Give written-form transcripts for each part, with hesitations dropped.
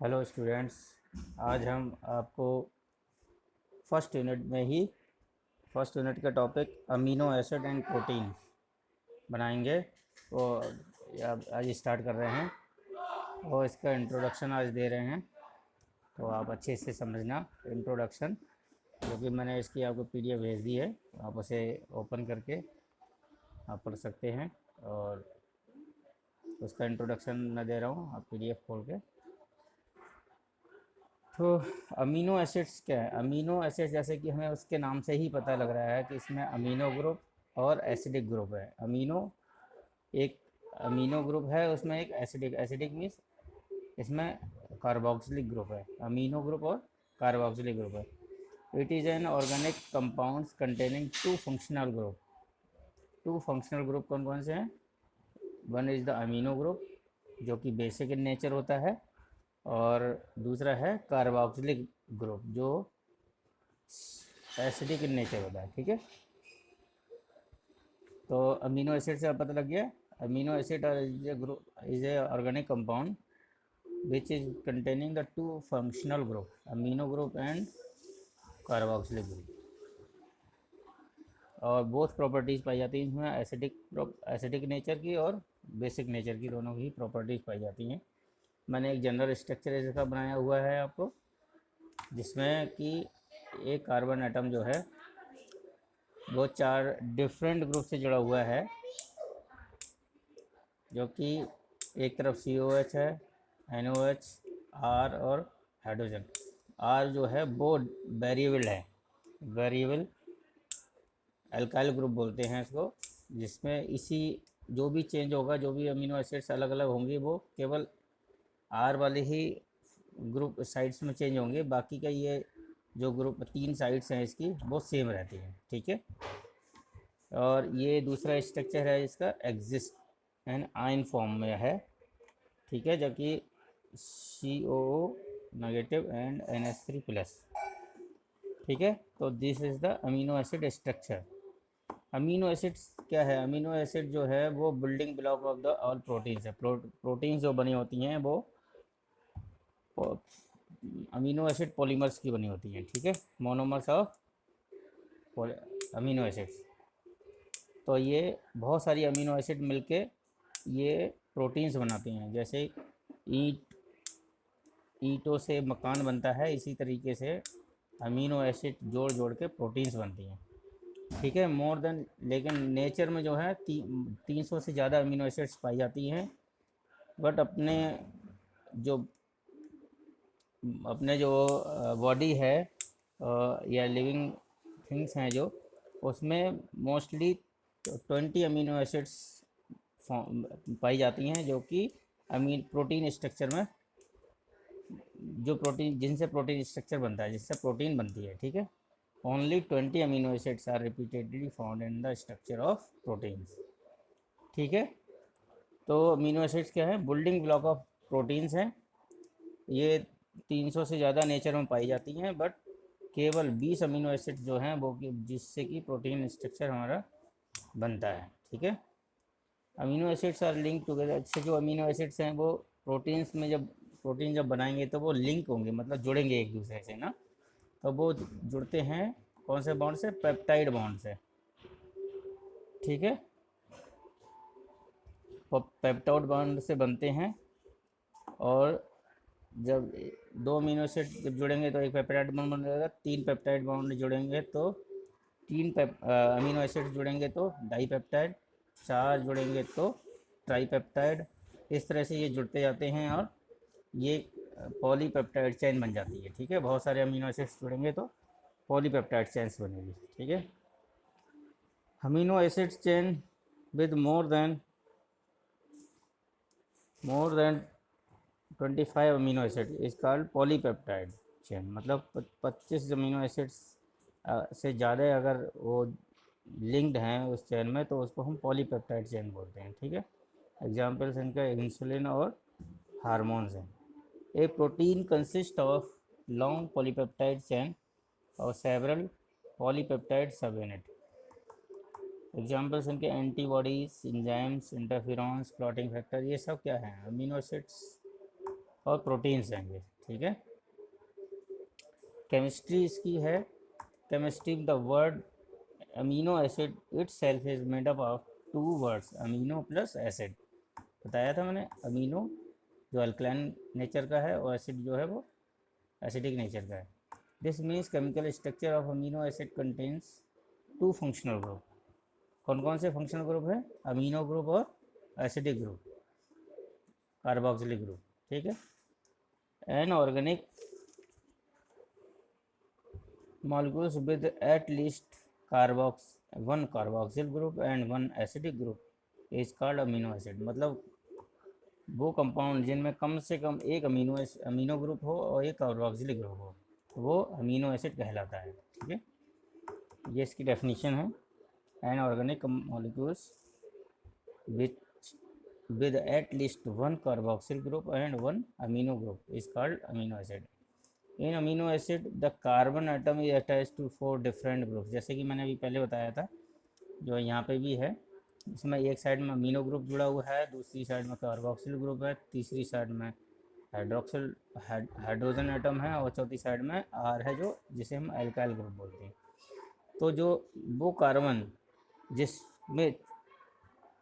Hello students. आज हम आपको फर्स्ट यूनिट का topic amino acid and protein बनाएंगे। वो आज स्टार्ट कर रहे हैं और इसका इंट्रोडक्शन आज दे रहे हैं, तो आप अच्छे से समझना इंट्रोडक्शन, जो कि मैंने इसकी आपको पीडीएफ भेज दी है। आप उसे ओपन करके आप पढ़ सकते हैं और उसका इंट्रोडक्शन मैं दे रहा हूँ, आप पीडीएफ खोल के। तो अमीनो एसिड्स क्या है? अमीनो एसिड जैसे कि हमें उसके नाम से ही पता लग रहा है कि इसमें अमीनो ग्रुप और एसिडिक ग्रुप है। एक अमीनो ग्रुप है, उसमें एक एसिडिक मीन्स इसमें कार्बोक्सिलिक ग्रुप है। अमीनो ग्रुप और कार्बोक्सिलिक ग्रुप है। It is an organic compounds containing two functional group कौन कौन से हैं? One is the amino group, जो कि बेसिक इन नेचर होता है, और दूसरा है कार्बोक्सिलिक ग्रुप, जो एसिडिक इन नेचर होता है। ठीक है, तो अमीनो एसिड से अब पता लग गया। Amino acid is a organic compound which is containing the two functional group, amino group and carboxylic group, और बोथ प्रॉपर्टीज़ पाई जाती हैं इसमें, एसिडिक नेचर की और बेसिक नेचर की, दोनों ही प्रॉपर्टीज़ पाई जाती हैं। मैंने एक जनरल स्ट्रक्चर इसका बनाया हुआ है आपको, जिसमें कि एक कार्बन एटम जो है वो 4 डिफरेंट ग्रुप से जुड़ा हुआ है, जो कि एक तरफ COH है, NOH, R और हाइड्रोजन। R जो है वो वेरिएबल है, वेरिएबल अल्काइल ग्रुप बोलते हैं इसको, जिसमें इसी जो भी चेंज होगा, जो भी अमीनो एसिड्स अलग अलग होंगे, वो केवल R वाले ही ग्रुप साइड्स में चेंज होंगे। बाकी का ये जो ग्रुप 3 साइड्स हैं इसकी, वो सेम रहती हैं। ठीक है, और ये दूसरा स्ट्रक्चर है इसका, एग्जिस्ट एंड आयन फॉर्म में है। ठीक है, जबकि COO negative and NH3 plus. ठीक है, तो this is the amino acid structure. Amino acids क्या है? अमीनो एसिड जो है वो building block of the all proteins है। प्रोटीन्स जो बनी होती हैं वो अमीनो एसिड पॉलीमर्स की बनी होती हैं। ठीक है, मोनोमर्स ऑफ अमीनो एसिड्स। तो ये बहुत सारी अमीनो एसिड मिलके ये प्रोटीन्स बनाती हैं। जैसे ईंटों से मकान बनता है, इसी तरीके से अमीनो एसिड जोड़ जोड़ के प्रोटीन्स बनती हैं। ठीक है, मोर देन, लेकिन नेचर में जो है 300 से ज़्यादा अमीनो एसिड्स पाई जाती हैं। बट जो अपने जो बॉडी है या लिविंग थिंग्स हैं जो, उसमें मोस्टली 20 अमीनो एसिड्स पाई जाती हैं, जो कि प्रोटीन स्ट्रक्चर में, जो प्रोटीन जिनसे प्रोटीन स्ट्रक्चर बनता है, जिससे प्रोटीन बनती है। ठीक है, only 20 amino acids are repeatedly found in the structure of proteins. ठीक है, तो अमीनो एसिड्स क्या है? बिल्डिंग ब्लॉक ऑफ प्रोटीन्स हैं। ये 300 से ज़्यादा नेचर में पाई जाती हैं, बट केवल 20 अमीनो एसिड्स जो हैं वो जिससे कि प्रोटीन स्ट्रक्चर हमारा बनता है। ठीक है, amino acids are link together. अच्छे जो अमीनो एसिड्स हैं वो प्रोटीन्स में, जब प्रोटीन जब बनाएंगे तो वो लिंक होंगे, मतलब जुड़ेंगे एक दूसरे से ना। तो वो जुड़ते हैं कौन से बॉन्ड से? पेप्टाइड बॉन्ड से। ठीक है, पेप्टाइड बॉन्ड से बनते हैं, और जब 2 अमीनो एसिड जब जुड़ेंगे तो एक पेप्टाइड बॉन्ड बन जाएगा। 3 पेप्टाइड बॉन्ड जुड़ेंगे तो अमीनो एसिड जुड़ेंगे तो डाईपेप्टाइड। 4 जुड़ेंगे तो ट्राईपेप्टाइड। इस तरह से ये जुड़ते जाते हैं और ये पॉलीपेप्टाइड चेन बन जाती है। ठीक है, बहुत सारे अमीनो एसिड्स जुड़ेंगे तो पॉलीपेप्टाइड चेन्स बनेगी। ठीक है, amino acids chain with more than 25 amino acid is called polypeptide chain. मतलब 25 अमीनो एसिड्स से ज़्यादा अगर वो लिंक्ड हैं उस चेन में, तो उसको हम पॉलीपेप्टाइड चेन बोलते हैं। ठीक है, एग्जाम्पल्स इनका इंसुलिन और हार्मोन्स हैं। A protein consist of long polypeptide chain और several polypeptide subunit. Examples इनके antibodies, enzymes, interferons, clotting factor, ये सब क्या है? अमीनो एसिड्स और प्रोटीन्स हैं ये। ठीक है। केमिस्ट्री इसकी है, chemistry the word amino acid itself is made up of two words, amino plus acid. बताया था मैंने, अमीनो जो अल्कलाइन नेचर का है और एसिड जो है वो एसिडिक नेचर का है। This means chemical structure of amino acid contains two functional group. कौन कौन से फंक्शनल ग्रुप है? अमीनो ग्रुप और एसिडिक ग्रुप, कार्बोक्सिलिक ग्रुप, ठीक है। An organic molecules with at least one carboxyl group and one acidic group is called amino acid। मतलब वो compound जिनमें कम से कम एक अमीनो ग्रुप हो और एक कार्बोक्सिलिक ग्रुप हो, वो अमीनो एसिड कहलाता है, ठीक है। ये इसकी डेफिनेशन है। An organic molecules with at least one carboxyl group and one amino group is called amino acid। In amino acid the carbon atom is attach to 4 different group. जैसे कि मैंने अभी पहले बताया था, जो यहाँ पे भी है, इसमें एक साइड में अमीनो ग्रुप जुड़ा हुआ है, दूसरी साइड में कार्बोक्सिल ग्रुप है, तीसरी साइड में हाइड्रोजन आइटम है और चौथी साइड में आर है, जो जिसे हम एल्काइल ग्रुप बोलते हैं। तो जो वो कार्बन जिसमें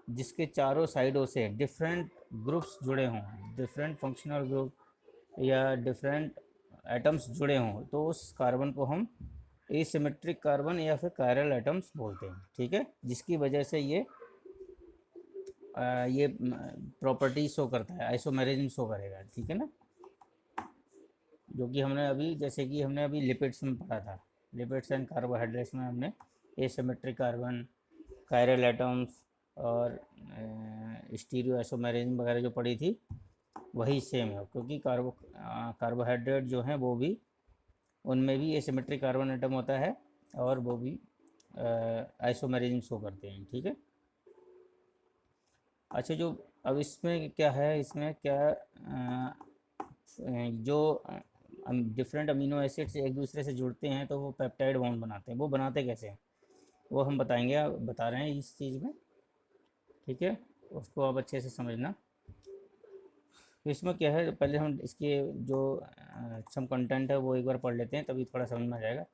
जिसके चारों साइडों से डिफरेंट ग्रुप्स जुड़े हों, डिफरेंट फंक्शनल ग्रुप या डिफरेंट एटम्स जुड़े हों, तो उस कार्बन को हम एसिमेट्रिक कार्बन या फिर कायरल एटम्स बोलते हैं, ठीक है। जिसकी वजह से ये प्रॉपर्टी शो करता है, आइसोमेरिज्म शो करेगा, ठीक है ना। जो कि हमने अभी, जैसे कि हमने अभी लिपिड्स में पढ़ा था, लिपिड्स एंड कार्बोहाइड्रेट्स में हमने एसिमेट्रिक कार्बन, कायरल एटम्स और स्टीरियो आइसोमेरिज्म वगैरह जो पढ़ी थी, वही सेम है। क्योंकि कार्बोहाइड्रेट जो हैं वो भी, उनमें भी एसिमेट्रिक कार्बन एटम होता है और वो भी आइसोमेरिज्म शो करते हैं, ठीक है। अच्छा, जो अब इसमें क्या है, इसमें क्या जो डिफरेंट अमीनो एसिड्स एक दूसरे से जुड़ते हैं तो वो पेप्टाइड बॉन्ड बनाते हैं। वो बनाते कैसे हैं वो हम बताएंगे, बता रहे हैं इस चीज़ में, ठीक है। उसको आप अच्छे से समझना। तो इसमें क्या है, पहले हम इसके जो सम कंटेंट है वो एक बार पढ़ लेते हैं, तभी थोड़ा समझ में आ जाएगा।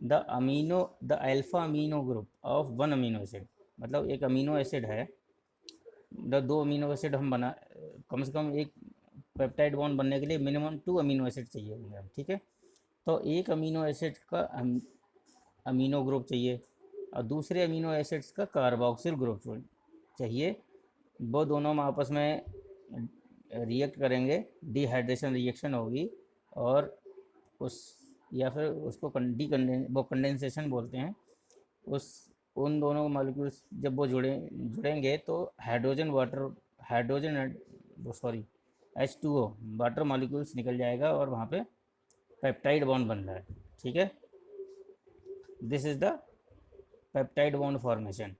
The alpha amino group of one amino acid, मतलब एक अमीनो एसिड है, दो अमीनो एसिड हम बना, कम से कम एक पेप्टाइड बॉन्ड बनने के लिए मिनिमम 2 अमीनो एसिड चाहिए होंगे, ठीक है। तो एक अमीनो एसिड का अमीनो ग्रुप चाहिए और दूसरे अमीनो एसिड्स का कार्बोक्सिल ग्रुप चाहिए। वो दोनों में आपस में रिएक्ट करेंगे, डिहाइड्रेशन रिएक्शन होगी और उस, या फिर उसको वो कंडेंसेशन बोलते हैं। उस उन दोनों मॉलिक्यूल्स जब वो जुड़ेंगे तो हाइड्रोजन वो सॉरी H2O वाटर मॉलिक्यूल्स निकल जाएगा और वहाँ पे पेप्टाइड बॉन्ड बन रहा है, ठीक है। This is the peptide bond formation.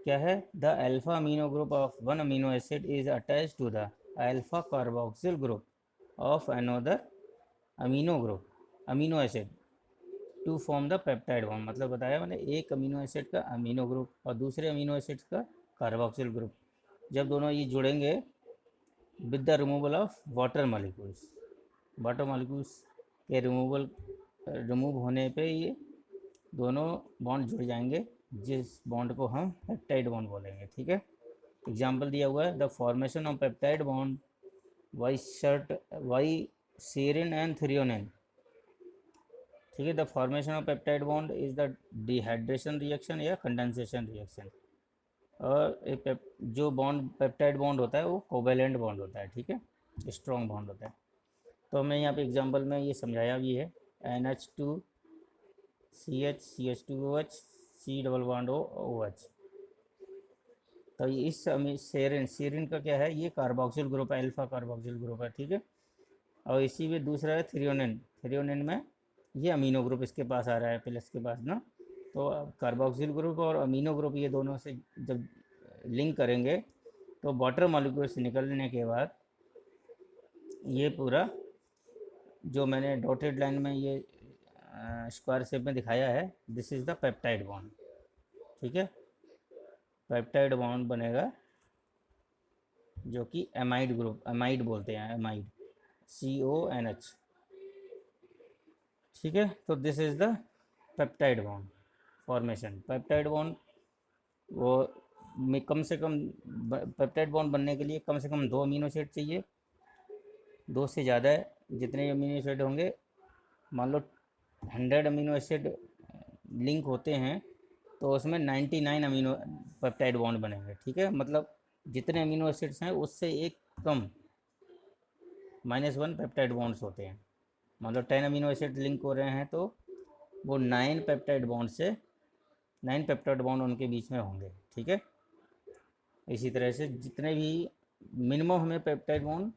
क्या है? The alpha amino group of one amino acid is attach to the alpha carboxyl group of another amino acid to form the peptide bond. मतलब बताया मैंने, एक अमीनो एसिड का amino group और दूसरे amino acid का कार्बोक्सिल ग्रुप, जब दोनों ये जुड़ेंगे with the removal of water molecules के रिमूव होने पे ये दोनों बॉन्ड जुड़ जाएंगे, जिस बॉन्ड को हम पेप्टाइड बॉन्ड बोलेंगे, ठीक है। एग्जाम्पल दिया हुआ है, the formation of peptide bond by serine and threonine, ठीक है। The formation of peptide bond is the dehydration reaction या कंडेंसेशन रिएक्शन। और एक जो बॉन्ड पेप्टाइड बॉन्ड होता है वो कोवेलेंट बॉन्ड होता है, ठीक है, स्ट्रॉन्ग बॉन्ड होता है। तो हमने यहाँ पे एग्जांपल में ये समझाया भी है, NH2 CH CH2OH C double bond OH। तो इस सेरिन का क्या है, ये कार्बोक्सिल ग्रुप है, अल्फा कार्बोक्सिल ग्रुप है, ठीक है। और इसी में दूसरा है थ्रियोनिन में ये अमीनो ग्रुप इसके पास आ रहा है प्लस के पास ना। तो कार्बोक्सिल ग्रुप और अमीनो ग्रुप ये दोनों से जब लिंक करेंगे तो वाटर मॉलिक्यूल से निकलने के बाद ये पूरा जो मैंने डॉटेड लाइन में ये स्क्वायर शेप में दिखाया है, this is the peptide bond, ठीक है। पेप्टाइड बॉन्ड बनेगा जो कि एमाइड बोलते हैं, एमाइड। CONH। ठीक है, तो this is the peptide bond formation. Peptide bond वो में कम से कम, पेप्टाइड बॉन्ड बनने के लिए कम से कम 2 अमीनो एसिड चाहिए, 2 से ज़्यादा है। जितने अमीनो एसिड होंगे, मान लो 100 अमीनो एसिड लिंक होते हैं तो उसमें 99 अमीनो पेप्टाइड बॉन्ड बनेंगे। ठीक है, मतलब जितने अमीनो एसिड्स हैं उससे एक कम -1 पेप्टाइड बॉन्ड्स होते हैं। मतलब 10 अमीनो एसिड लिंक हो रहे हैं तो वो 9 पेप्टाइड बॉन्ड से 9 पेप्टाइड बॉन्ड उनके बीच में होंगे। ठीक है, इसी तरह से जितने भी मिनिमम हमें peptide bond,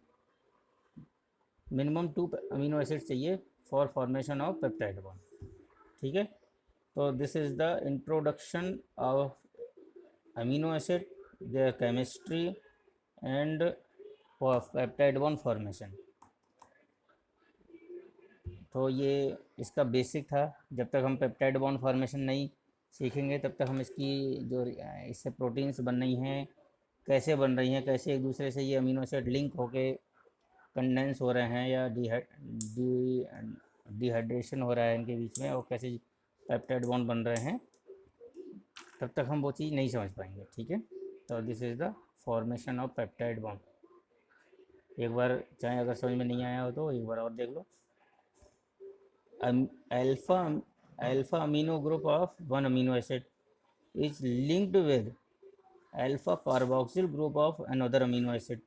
minimum 2 amino acid चाहिए for formation of peptide bond. ठीक है, तो this is the introduction of amino acid, their chemistry and peptide bond formation. तो ये इसका बेसिक था। जब तक हम पेप्टाइड बॉन्ड फॉर्मेशन नहीं सीखेंगे तब तक हम इसकी जो इससे प्रोटीन्स बन रही हैं, कैसे बन रही हैं, कैसे एक दूसरे से ये अमीनो एसिड लिंक होके कंडेंस हो रहे हैं या डिहाइड्रेशन हो रहा है इनके बीच में, और कैसे पेप्टाइड बॉन्ड बन रहे हैं, तब तक हम वो चीज़ नहीं समझ पाएंगे। ठीक है, तो this is the formation of peptide bond. एक बार चाहे अगर समझ में नहीं आया हो तो एक बार और देख लो। Alpha alpha amino group of one amino acid is linked with alpha carboxyl group of another amino acid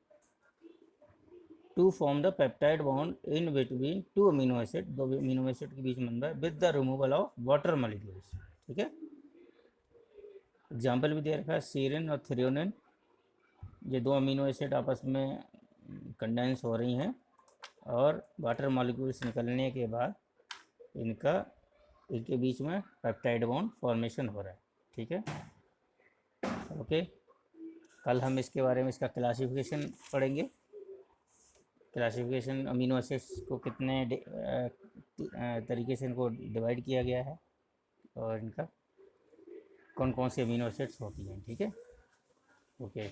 to form the peptide bond in between two amino acid, दो अमीनो एसिड के बीच में बनता है with the removal of water molecules। ठीक है, example भी दे रखा है सीरिन और थ्रियोनिन। ये दो अमीनो एसिड आपस में कंडेंस हो रही हैं और वाटर मॉलिक्यूल्स निकलने के बाद इनके बीच में पेप्टाइड बॉन्ड फॉर्मेशन हो रहा है। ठीक है, ओके। कल हम इसके बारे में इसका क्लासिफिकेशन पढ़ेंगे। क्लासिफिकेशन अमीनो एसिड्स को कितने तरीके से इनको डिवाइड किया गया है और इनका कौन कौन से अमीनो एसिड्स होती हैं। ठीक है, ओके।